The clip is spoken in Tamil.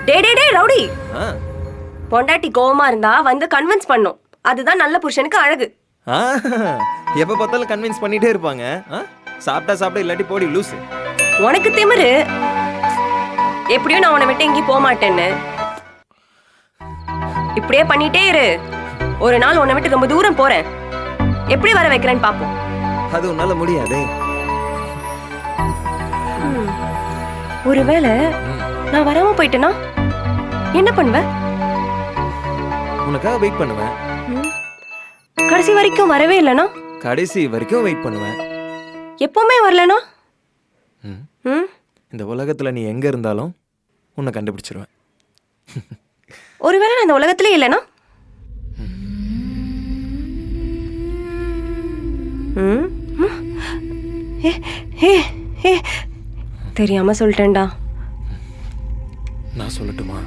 டே ரவுடி, ஆ பொண்டாட்டி கோவமா இருந்தா வந்து கன்வின்ஸ் பண்ணும். அதுதான் நல்ல புருஷனுக்கு அழகு. ஆ எப்போ பார்த்தாலும் கன்வின்ஸ் பண்ணிட்டே இருப்பாங்க. சாப்பிட்டா சாப்பிட இல்லாட்டி போடி லூசு. உனக்கு திமிரு. எப்படியும் நான் உன்னை விட்டு எங்கேயும் போக மாட்டேன்னு. இப்படியே பண்ணிட்டே இரு. ஒரு நாள் உன்னை விட்டு ரொம்ப தூரம் போறேன். எப்படி வர வைக்கிறேன்னு பாப்போம். அது உன்னால முடியாதே. ஒருவேளை நான் வராம போயிட்டேனா என்ன பண்ணுவ? உனக்காக வெயிட் பண்ணுவேன். கடைசி வரைக்கும் வரவே இல்லைனா? கடைசி வரைக்கும் வெயிட் பண்ணுவேன். எப்பவுமே வரலனா? இந்த உலகத்துல நீ எங்க இருந்தாலும் உன்னை கண்டுபிடிச்சிருவேன். ஒருவேளை நான் இந்த உலகத்திலே இல்லைனா? தெரியாம சொல்லிட்டேன்டா. நான் சொல்லட்டுமா?